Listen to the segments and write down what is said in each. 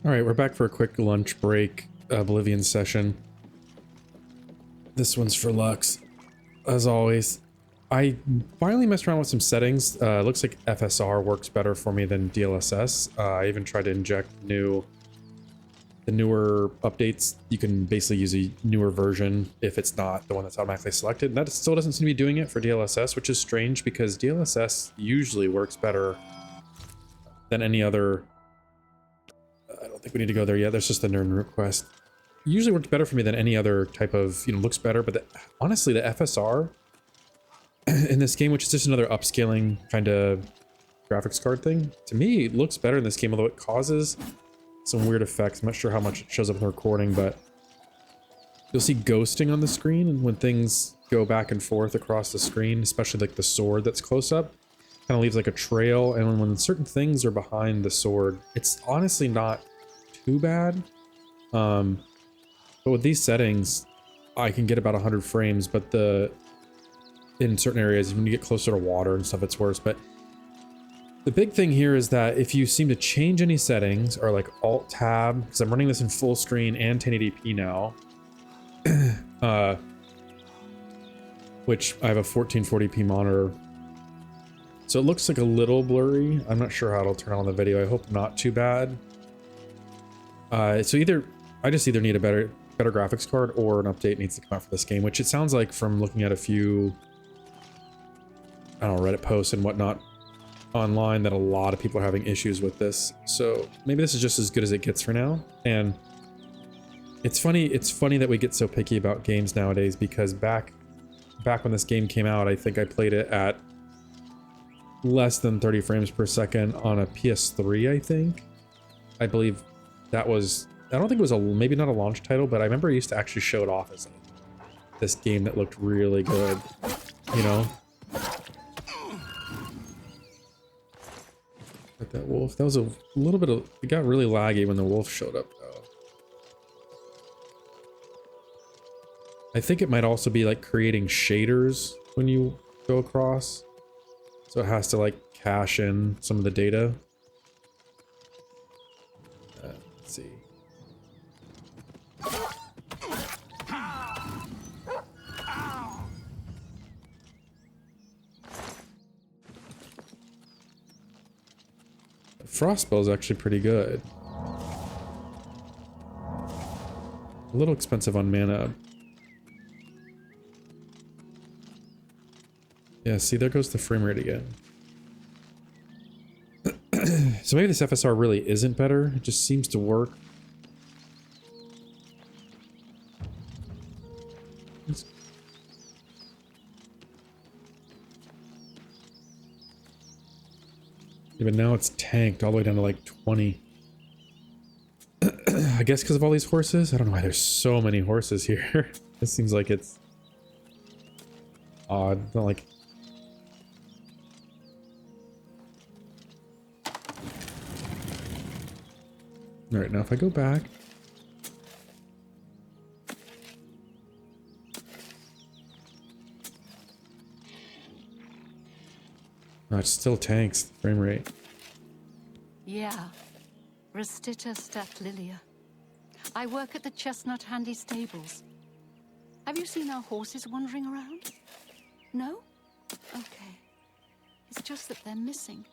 All right, we're back for a quick lunch break Oblivion session. This one's for Lux, as always. I finally messed around with some settings. Looks like FSR works better for me than DLSS. I even tried to inject the newer updates. You can basically use a newer version if it's not the one that's automatically selected. And that still doesn't seem to be doing it for DLSS, which is strange because DLSS usually works better than any other. I don't think we need to go there yet. There's just the nerd request. Usually works better for me than any other type of, looks better. But honestly, the FSR in this game, which is just another upscaling kind of graphics card thing, to me, it looks better in this game, although it causes some weird effects. I'm not sure how much it shows up in the recording, but you'll see ghosting on the screen, and when things go back and forth across the screen, especially like the sword that's close up, kind of leaves like a trail, and when certain things are behind the sword, it's honestly not too bad. But with these settings, I can get about 100 frames, but in certain areas, when you get closer to water and stuff, it's worse. But the big thing here is that if you seem to change any settings, or like Alt-Tab, because I'm running this in full screen and 1080p now, which I have a 1440p monitor, so it looks like a little blurry. I'm not sure how it'll turn out on the video. I hope not too bad. So I just either need a better graphics card, or an update needs to come out for this game, which it sounds like from looking at a few, I don't know, Reddit posts and whatnot online, that a lot of people are having issues with this. So maybe this is just as good as it gets for now. And it's funny that we get so picky about games nowadays, because back when this game came out, I think I played it at less than 30 frames per second on a PS3, I believe that was, I don't think it was maybe not a launch title, but I remember I used to actually show it off as this game that looked really good, But that wolf, that was a little bit of, it got really laggy when the wolf showed up though. I think it might also be like creating shaders when you go across. So it has to like cache in some of the data. Let's see. Frostbow is actually pretty good. A little expensive on mana. Yeah, see, there goes the frame rate again. So maybe this FSR really isn't better. It just seems to work. Yeah, but now it's tanked all the way down to like 20. I guess because of all these horses? I don't know why there's so many horses here. This seems like it's odd. Not like... Alright, now if I go back... No, it still tanks the frame rate. Yeah. Restita stat Lilia. I work at the Chestnut Handy Stables. Have you seen our horses wandering around? No? Okay. It's just that they're missing.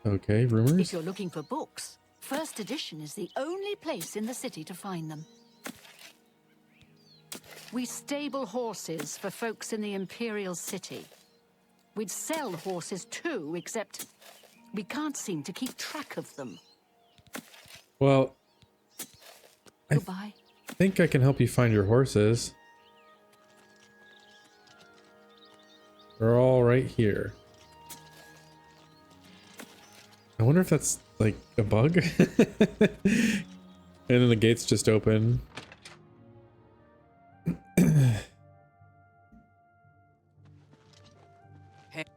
Okay, rumors? If you're looking for books, First Edition is the only place in the city to find them. We stable horses for folks in the Imperial City. We'd sell horses too, except we can't seem to keep track of them. Well, Goodbye. I think I can help you find your horses. They're all right here. I wonder if that's like a bug. And then the gates just open.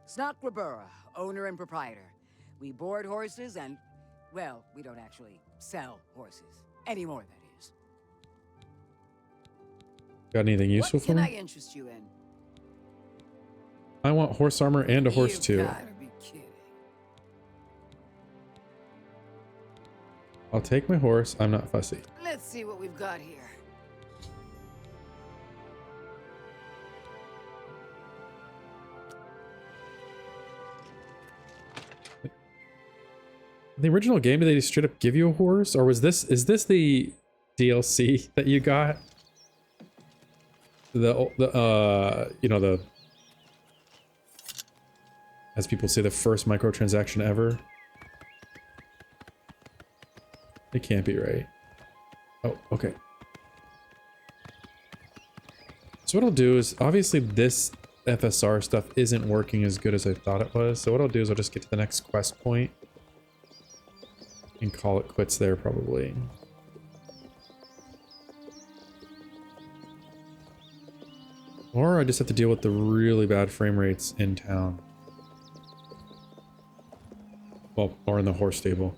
Snock Rabura, owner and proprietor. We board horses and, well, we don't actually sell horses. Anymore, that is. Got anything useful What for can I me? interest you in? I want horse armor and a horse You've too. gotta be kidding. I'll take my horse. I'm not fussy. Let's see what we've got here. The original game, did they straight up give you a horse? Or is this the DLC that you got? You know, the, as people say, the first microtransaction ever? It can't be right. Oh, okay. So what I'll do is, obviously this FSR stuff isn't working as good as I thought it was. So what I'll do is I'll just get to the next quest point and call it quits there, probably. Or I just have to deal with the really bad frame rates in town. Well, or in the horse stable.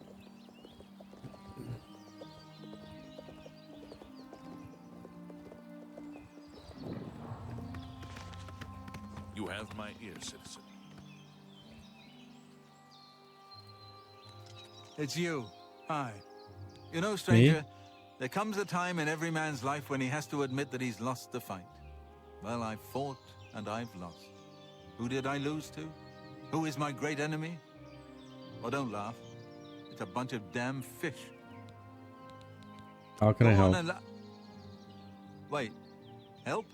You have my ear, citizen. It's you. Hi. You know, stranger, there comes a time in every man's life when he has to admit that he's lost the fight. Well, I've fought and I've lost. Who did I lose to? Who is my great enemy? Oh, don't laugh. It's a bunch of damn fish. How can I Go on help? and Wait. Help?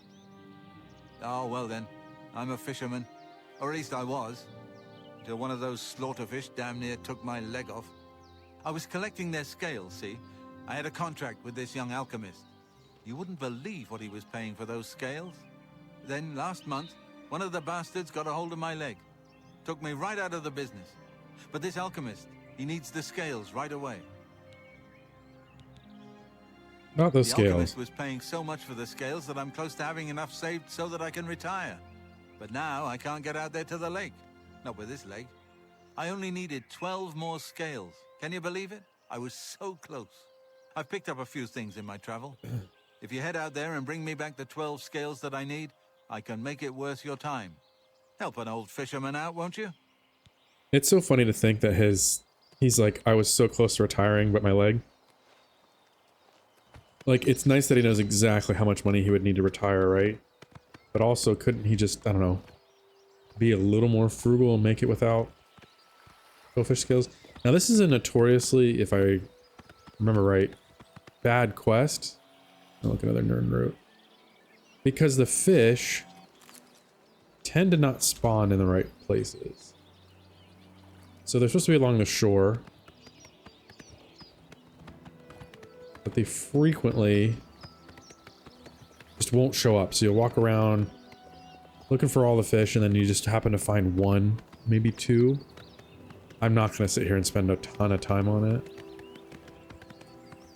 Oh, well then. I'm a fisherman. Or at least I was. Until one of those slaughterfish damn near took my leg off. I was collecting their scales, see? I had a contract with this young alchemist. You wouldn't believe what he was paying for those scales. Then, last month, one of the bastards got a hold of my leg. Took me right out of the business. But this alchemist, he needs the scales right away. Not those The scales. alchemist was paying so much for the scales that I'm close to having enough saved so that I can retire. But now I can't get out there to the lake. Not with this leg. I only needed 12 more scales. Can you believe it? I was so close. I've picked up a few things in my travel. If you head out there and bring me back the 12 scales that I need, I can make it worth your time. Help an old fisherman out, won't you? It's so funny to think that he's like, I was so close to retiring, but my leg. Like, it's nice that he knows exactly how much money he would need to retire, right? But also, couldn't he just, I don't know, be a little more frugal and make it without goldfish scales? Now, this is a notoriously, if I remember right, bad quest. I'll look at another Nern route. Because the fish tend to not spawn in the right places. So they're supposed to be along the shore. But they frequently just won't show up. So you'll walk around looking for all the fish and then you just happen to find one, maybe two. I'm not going to sit here and spend a ton of time on it.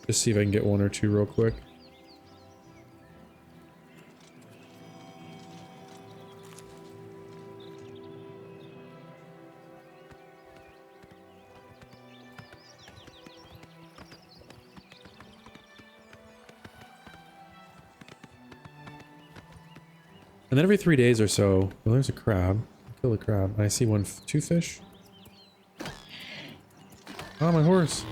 Just see if I can get one or two real quick. And then every 3 days or so, well, there's a crab. Kill the crab. And I see two fish. Oh, my horse.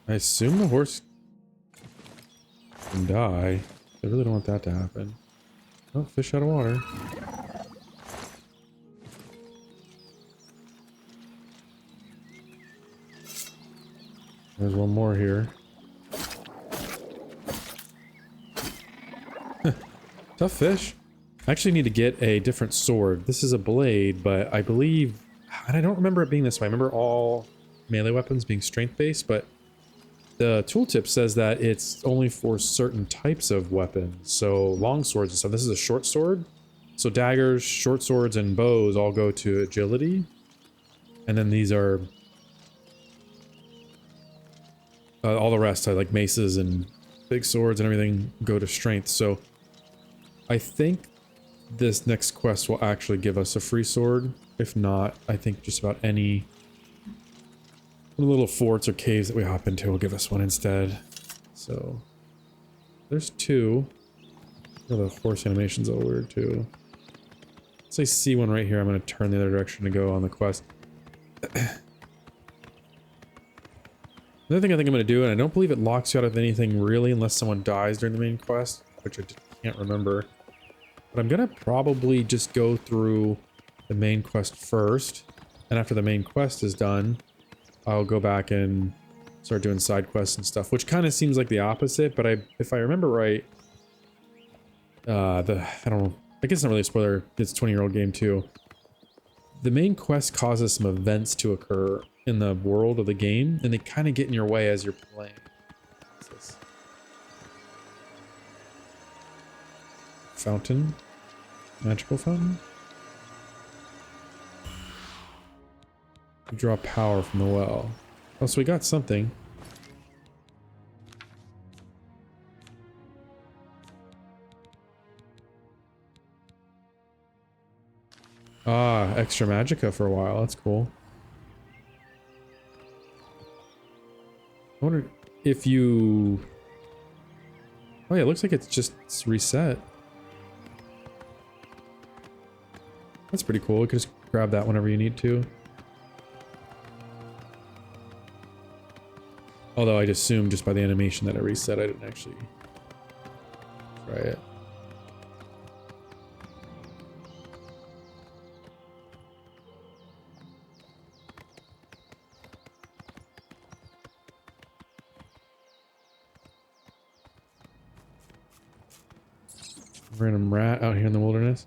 I assume the horse can die. I really don't want that to happen. Oh, fish out of water. There's one more here. Tough fish. I actually need to get a different sword. This is a blade, but I believe... And I don't remember it being this way. I remember all melee weapons being strength-based, but the tooltip says that it's only for certain types of weapons. So long swords and stuff. This is a short sword. So daggers, short swords, and bows all go to agility. And then these are... all the rest, like maces and big swords and everything, go to strength. So I think this next quest will actually give us a free sword. If not, I think just about any little forts or caves that we hop into will give us one instead. So There's two. Oh, the horse animation's a little weird too. Once I see one right here, I'm going to turn the other direction to go on the quest. Another thing I think I'm going to do, and I don't believe it locks you out of anything really unless someone dies during the main quest, which I can't remember. But I'm going to probably just go through the main quest first, and after the main quest is done, I'll go back and start doing side quests and stuff, which kind of seems like the opposite, but if I remember right, I don't know, I guess it's not really a spoiler, it's a 20-year-old game too. The main quest causes some events to occur in the world of the game, and they kind of get in your way as you're playing. What's this? Fountain? Magical fountain? You draw power from the well. Oh, so we got something. Ah, extra magicka for a while. That's cool. I wonder if you... Oh yeah, it looks like it's reset. That's pretty cool. You can just grab that whenever you need to. Although I'd assume just by the animation that it reset, I didn't actually try it. Random rat out here in the wilderness.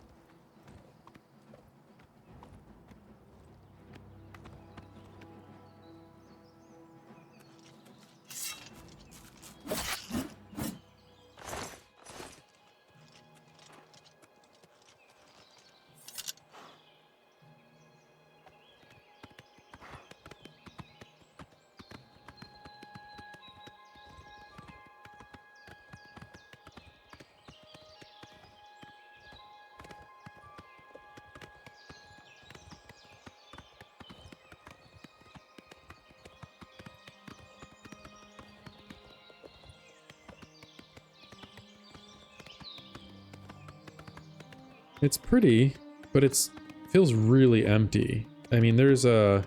It's pretty, but it feels really empty. I mean, there's a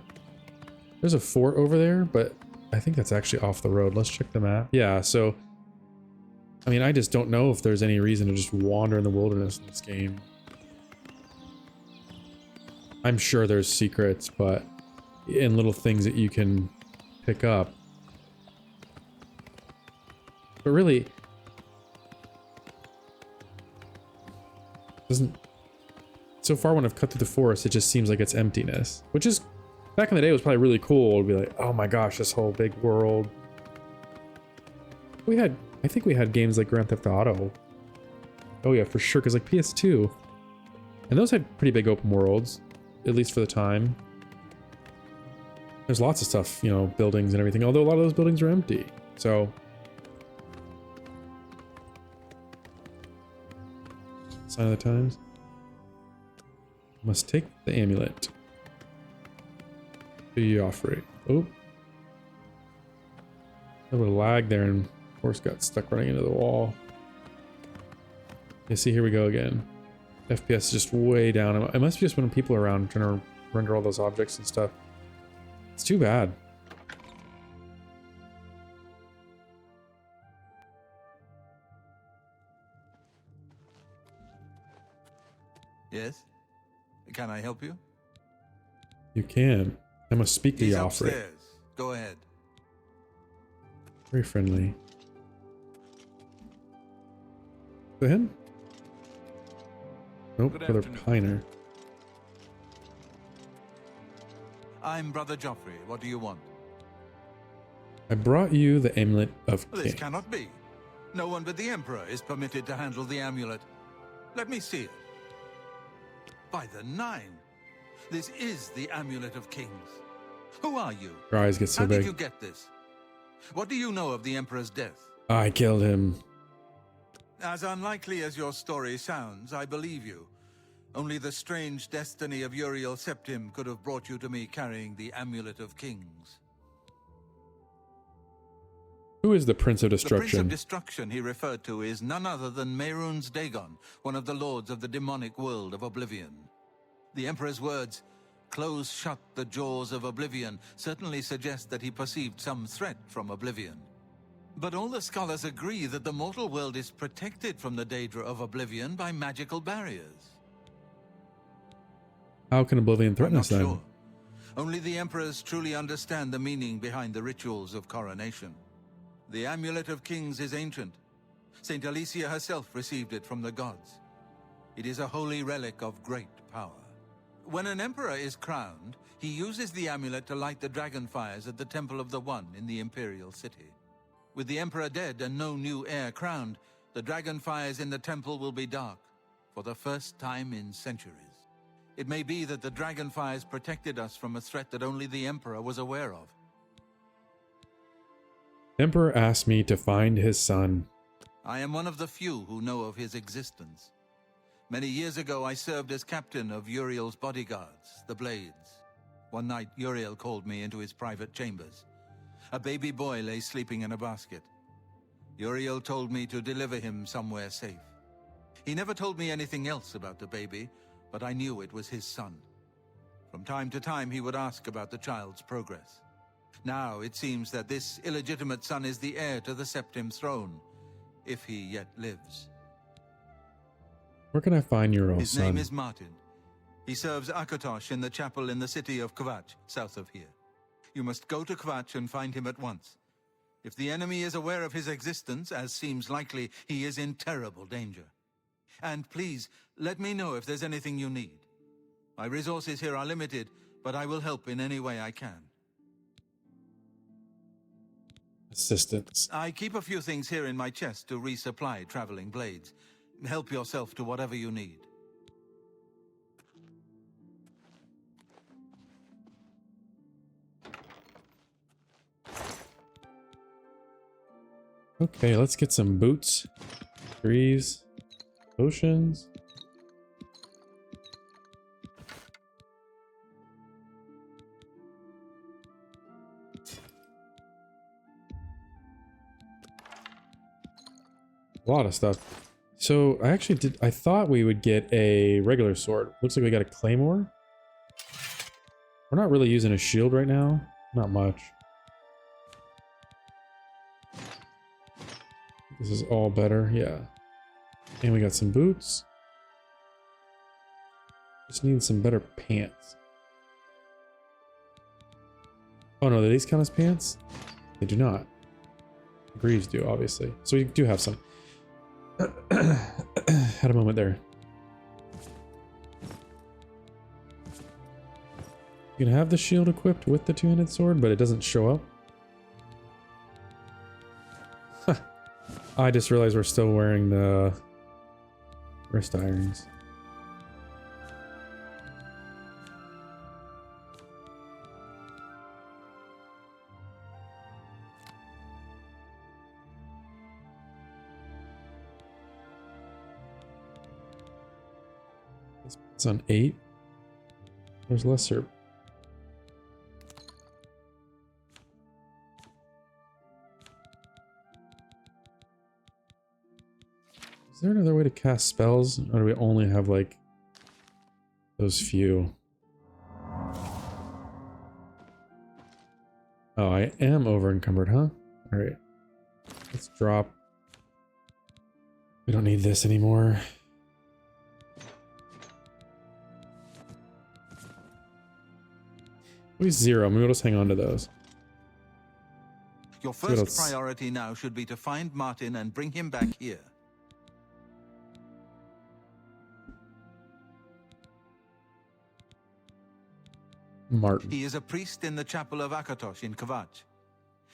fort over there, but I think that's actually off the road. Let's check the map. Yeah, so I mean, I just don't know if there's any reason to just wander in the wilderness in this game. I'm sure there's secrets, but and little things that you can pick up. But really, so far when I've cut through the forest, it just seems like it's emptiness, which is, back in the day, it was probably really cool. It'd be like, oh my gosh, this whole big world. I think we had games like Grand Theft Auto. Oh yeah, for sure, because like PS2. And those had pretty big open worlds, at least for the time. There's lots of stuff, you know, buildings and everything, although a lot of those buildings are empty, so. Sign of the times. Must take the amulet. To Jauffre. Oh. A little lag there and horse got stuck running into the wall. You see, here we go again. FPS is just way down. It must be just when people are around trying to render all those objects and stuff. It's too bad. Yes? Can I help you? You can. I must speak to He's Jauffre. upstairs. Go ahead. Very friendly. To him? Nope, Good Brother afternoon. Piner. I'm Brother Jauffre. What do you want? I brought you the amulet of This King. cannot be. No one but the Emperor is permitted to handle the amulet. Let me see it. By the Nine, this is the Amulet of Kings. Who are you? Your eyes get so How did big. you get this? What do you know of the Emperor's death? I killed him. As unlikely as your story sounds, I believe you. Only the strange destiny of Uriel Septim could have brought you to me carrying the Amulet of Kings. Who is the Prince of The Prince Destruction? of Destruction he referred to is none other than Mehrunes Dagon, one of the lords of the demonic world of Oblivion. The Emperor's words, "Close shut the jaws of Oblivion," certainly suggest that he perceived some threat from Oblivion. But all the scholars agree that the mortal world is protected from the Daedra of Oblivion by magical barriers. How can Oblivion I'm threaten not us then? sure. Only the Emperors truly understand the meaning behind the rituals of coronation. The Amulet of Kings is ancient. Saint Alicia herself received it from the gods. It is a holy relic of great power. When an emperor is crowned, he uses the amulet to light the dragon fires at the Temple of the One in the Imperial City. With the emperor dead and no new heir crowned, the dragon fires in the temple will be dark, for the first time in centuries. It may be that the dragon fires protected us from a threat that only the emperor was aware of. Emperor asked me to find his son. I am one of the few who know of his existence. Many years ago, I served as captain of Uriel's bodyguards, the Blades. One night, Uriel called me into his private chambers. A baby boy lay sleeping in a basket. Uriel told me to deliver him somewhere safe. He never told me anything else about the baby, but I knew it was his son. From time to time, he would ask about the child's progress. Now it seems that this illegitimate son is the heir to the Septim throne, if he yet lives. Where can I find your old His son? name is Martin. He serves Akatosh in the chapel in the city of Kvatch, south of here. You must go to Kvatch and find him at once. If the enemy is aware of his existence, as seems likely, he is in terrible danger. And please, let me know if there's anything you need. My resources here are limited, but I will help in any way I can. Assistance. I keep a few things here in my chest to resupply traveling blades. Help yourself to whatever you need. Okay, let's get some boots, trees, potions. A lot of stuff. So I thought we would get a regular sword. Looks like we got a claymore. We're not really using a shield right now. Not much. This is all better, yeah. And we got some boots. Just need some better pants. Oh no, do these count as pants? They do not. Greaves do, obviously. So we do have some. Had a moment there. You can have the shield equipped with the two-handed sword, but it doesn't show up. I just realized we're still wearing the wrist irons. It's on 8. There's lesser. Is there another way to cast spells? Or do we only have like those few? Oh, I am over encumbered, huh? Alright. Let's drop. We don't need this anymore. Maybe 0. Maybe we'll just hang on to those. Your See what first else- priority now should be to find Martin and bring him back here. Martin. He is a priest in the chapel of Akatosh in Kvatch.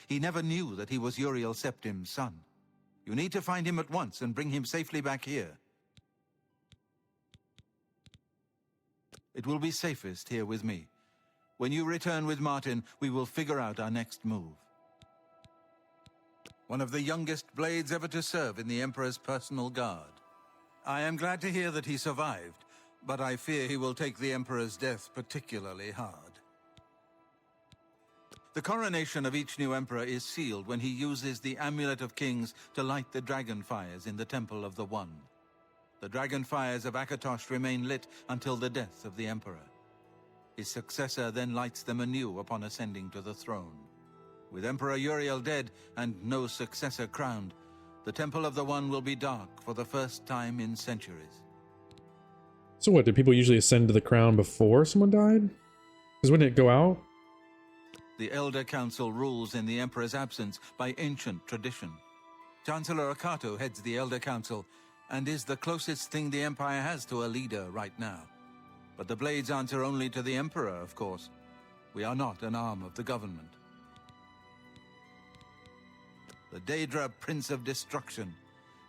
He never knew that he was Uriel Septim's son. You need to find him at once and bring him safely back here. It will be safest here with me. When you return with Martin, we will figure out our next move. One of the youngest blades ever to serve in the Emperor's personal guard. I am glad to hear that he survived, but I fear he will take the Emperor's death particularly hard. The coronation of each new emperor is sealed when he uses the Amulet of Kings to light the dragon fires in the Temple of the One. The dragon fires of Akatosh remain lit until the death of the emperor. His successor then lights them anew upon ascending to the throne. With Emperor Uriel dead and no successor crowned, the Temple of the One will be dark for the first time in centuries. So what, did people usually ascend to the crown before someone died? Because wouldn't it go out? The Elder Council rules in the Emperor's absence by ancient tradition. Chancellor Akato heads the Elder Council and is the closest thing the Empire has to a leader right now. But the Blades answer only to the Emperor, of course. We are not an arm of the government. The Daedra Prince of Destruction,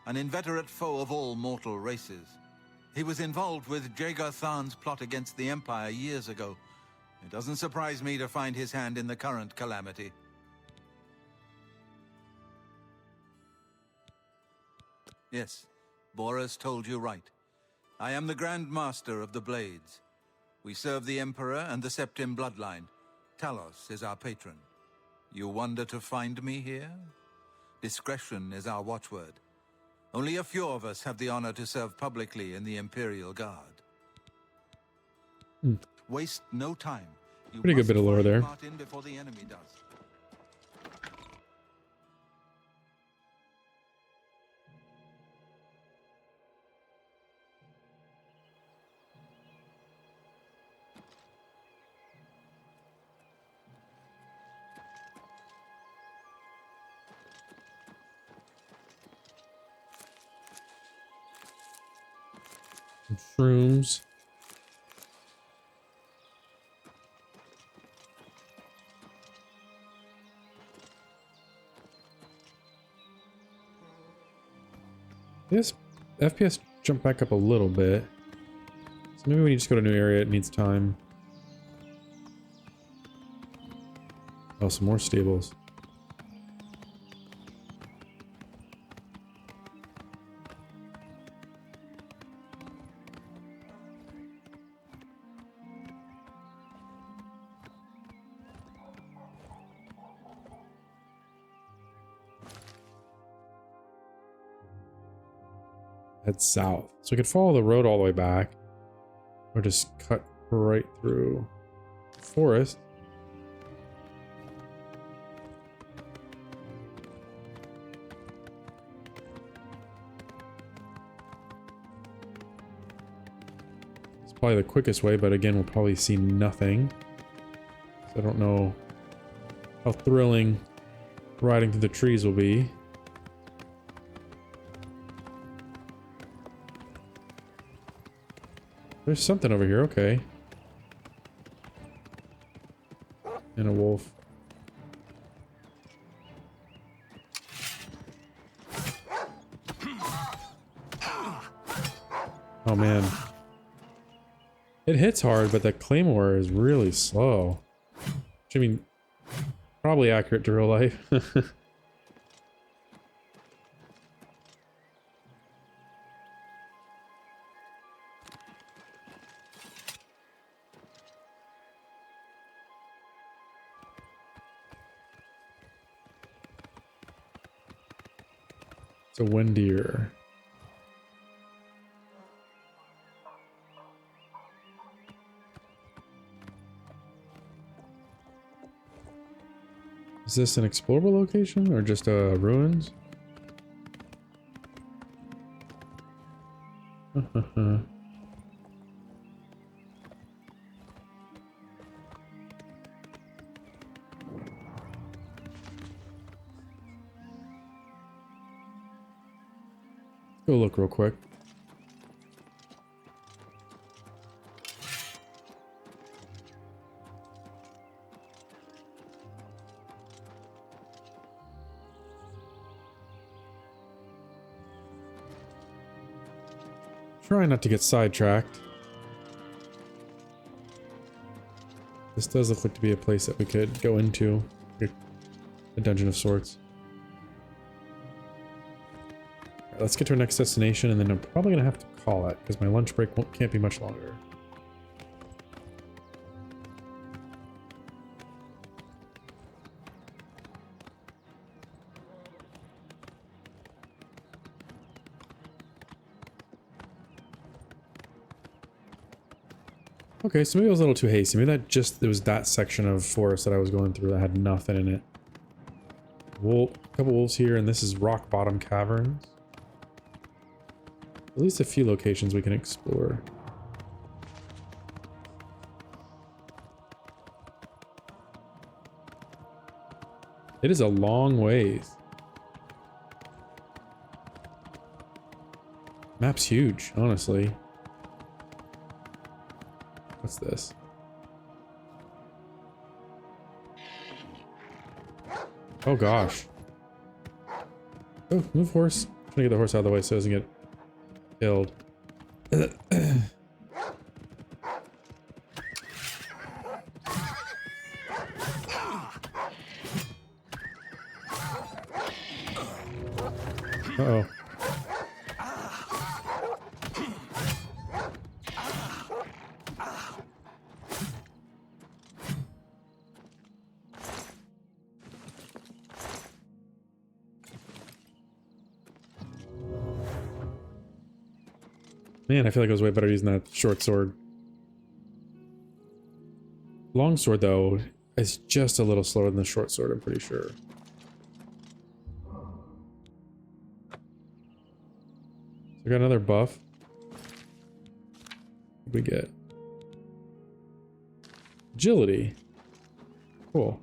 an inveterate foe of all mortal races. He was involved with Jagar Tharn's plot against the Empire years ago. It doesn't surprise me to find his hand in the current calamity. Yes, Boris told you right. I am the Grand Master of the Blades. We serve the Emperor and the Septim bloodline. Talos is our patron. You wonder to find me here? Discretion is our watchword. Only a few of us have the honor to serve publicly in the Imperial Guard. Waste no time. You Pretty good bit of lore must find there. Martin before the enemy does. Some shrooms. This FPS jumped back up a little bit. So maybe when you just go to a new area, it needs time. Oh, some more stables. Head south. So we could follow the road all the way back, or just cut right through the forest. It's probably the quickest way, but again, we'll probably see nothing. So I don't know how thrilling riding through the trees will be. There's something over here, okay. And a wolf. Oh man. It hits hard, but the claymore is really slow. I mean, probably accurate to real life. It's a Wendier. Is this an explorable location or just ruins? Go look real quick. Try not to get sidetracked. This does look like to be a place that we could go into. A dungeon of sorts. Alright, let's get to our next destination, and then I'm probably going to have to call it, because my lunch break can't be much longer. Okay, so maybe I was a little too hasty. Maybe that just, there was that section of forest that I was going through that had nothing in it. Wolf, a couple wolves here, and this is rock bottom caverns. At least a few locations we can explore. It is a long ways. Map's huge, honestly. What's this? Oh gosh. Oh, move horse. I'm trying to get the horse out of the way so it doesn't get killed. Uh-oh. Man, I feel like it was way better using that short sword. Long sword, though, is just a little slower than the short sword, I'm pretty sure. We got another buff. What did we get? Agility. Cool.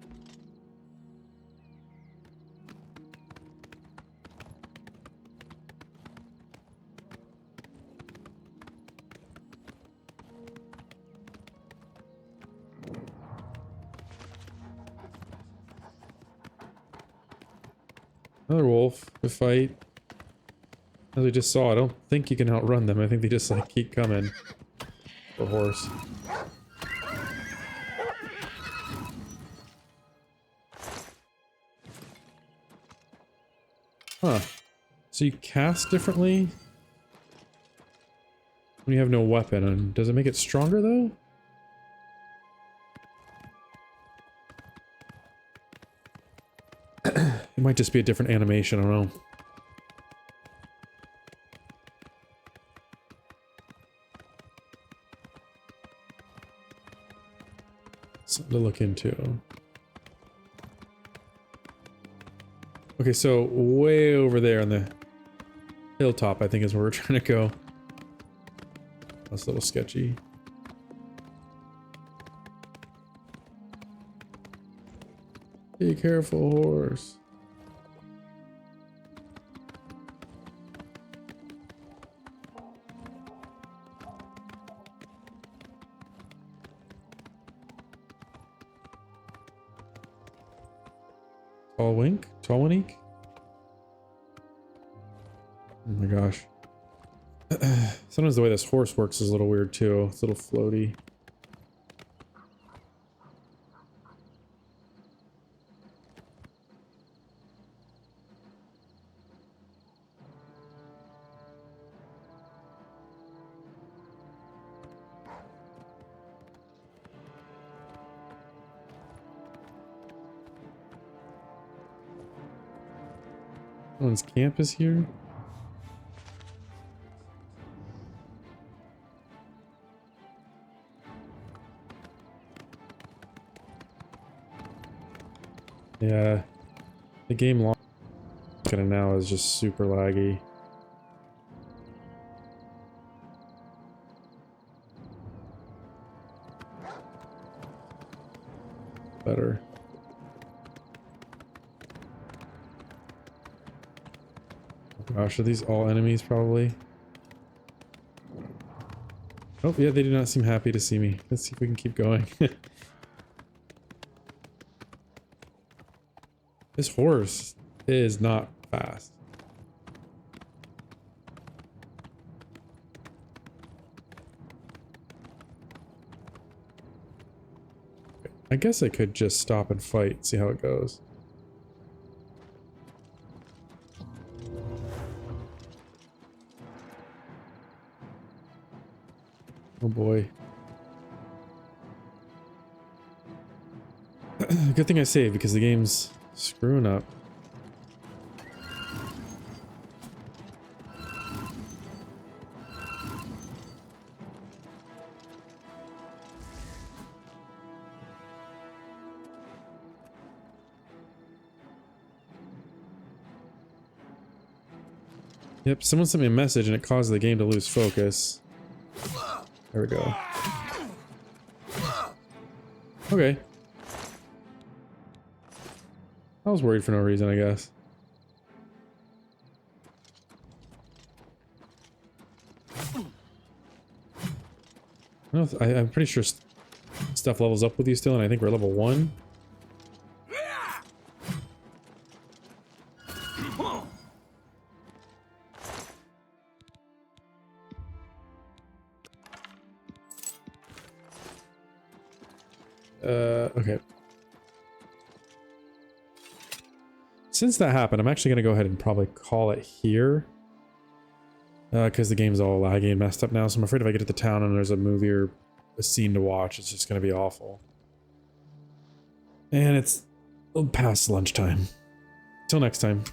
Another wolf to fight. As we just saw, I don't think you can outrun them. I think they just like keep coming. The horse. Huh. So you cast differently when you have no weapon. And does it make it stronger though? It might just be a different animation, I don't know. Something to look into. Okay, so way over there on the hilltop, I think is where we're trying to go. That's a little sketchy. Be careful, horse. Tall wink? Tall wink? Oh my gosh. Sometimes the way this horse works is a little weird too. It's a little floaty. Someone's camp is here. Yeah, the game launch kind of now is just super laggy. Better. Gosh, are these all enemies probably? Oh yeah, they do not seem happy to see me. Let's see if we can keep going. This horse is not fast. I guess I could just stop and fight, see how it goes. Oh boy. Good thing I saved because the game's screwing up. Yep, someone sent me a message and it caused the game to lose focus. There we go. Okay. I was worried for no reason, I guess. I'm pretty sure stuff levels up with you still, and I think we're level 1. Okay. Since that happened, I'm actually going to go ahead and probably call it here. Because the game's all laggy and messed up now, so I'm afraid if I get to the town and there's a movie or a scene to watch, it's just going to be awful. And it's past lunchtime. Till next time.